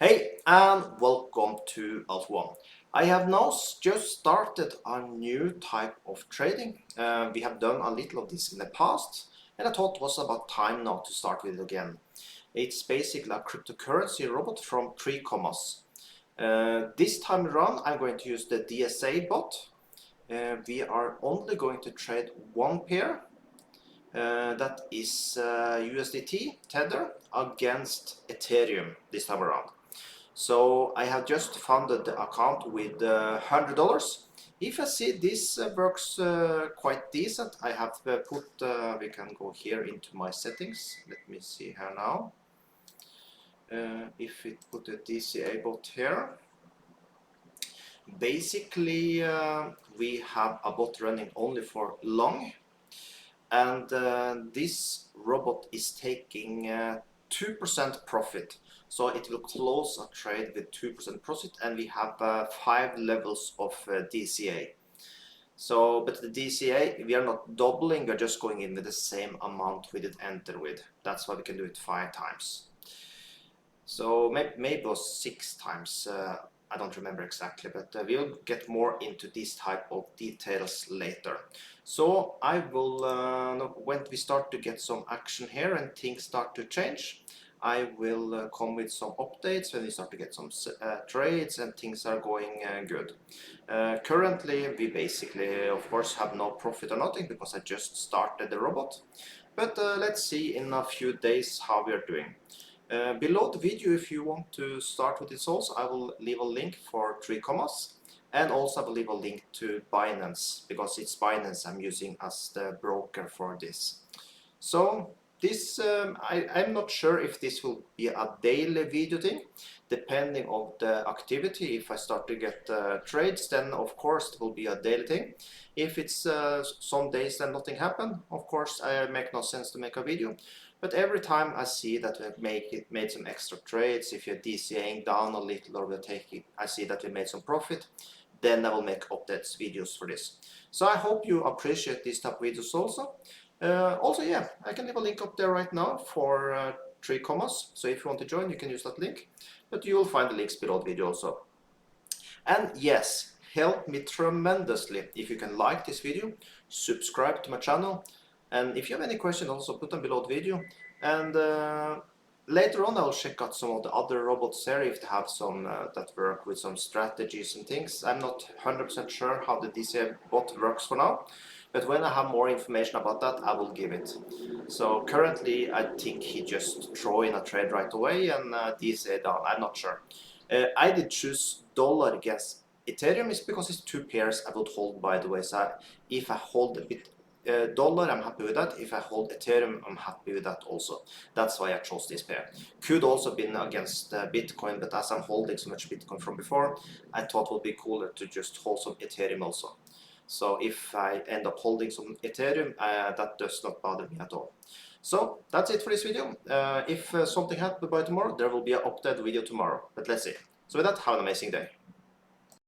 Hey, and welcome to Alt1. I have now just started a new type of trading. We have done a little of this in the past, and I thought it was about time now to start with it again. It's basically a cryptocurrency robot from 3 commas. This time around, I'm going to use the DCA bot. We are only going to trade one pair. That is USDT Tether against Ethereum this time around. So I have just funded the account with $100. If I see this works quite decent, I have put, we can go here into my settings. Let me see here now. If we put a DCA bot here, basically we have a bot running only for long, and this robot is taking 2% profit. So it will close a trade with 2% profit, and we have 5 levels of DCA. So, but the DCA, we are not doubling, we're just going in with the same amount we did enter with. That's why we can do it 5 times. So maybe it was 6 times, I don't remember exactly, but we'll get more into this type of details later. So I will, when we start to get some action here and things start to change, I will come with some updates when we start to get some trades and things are going good. Currently, we basically, of course, have no profit or nothing because I just started the robot. But let's see in a few days how we are doing. Below the video, if you want to start with this also, I will leave a link for 3 commas, and also I will leave a link to Binance, because it's Binance I'm using as the broker for this. So this, I'm not sure if this will be a daily video thing, depending on the activity. If I start to get trades, then of course it will be a daily thing. If it's some days then nothing happen, of course I make no sense to make a video. But every time I see that we made some extra trades, if you're DCAing down a little or I see that we made some profit, then I will make updates videos for this. So I hope you appreciate these type of videos also. Also, yeah, I can leave a link up there right now for 3 commas. So if you want to join, you can use that link. But you will find the links below the video also. And yes, help me tremendously if you can like this video, subscribe to my channel, and if you have any questions, also put them below the video. And later on, I'll check out some of the other robots there if they have some that work with some strategies and things. I'm not 100% sure how the DCA bot works for now, but when I have more information about that, I will give it. So currently, I think he just throw in a trade right away and DCA down. I'm not sure. I did choose dollar against Ethereum is because it's 2 pairs I would hold, by the way. So if I hold a bit dollar, I'm happy with that. If I hold Ethereum, I'm happy with that also. That's why I chose this pair. Could also been against Bitcoin, but as I'm holding so much Bitcoin from before, I thought it would be cooler to just hold some Ethereum also. So if I end up holding some Ethereum, that does not bother me at all. So that's it for this video. If something happens by tomorrow, there will be an update video tomorrow. But let's see. So with that, have an amazing day.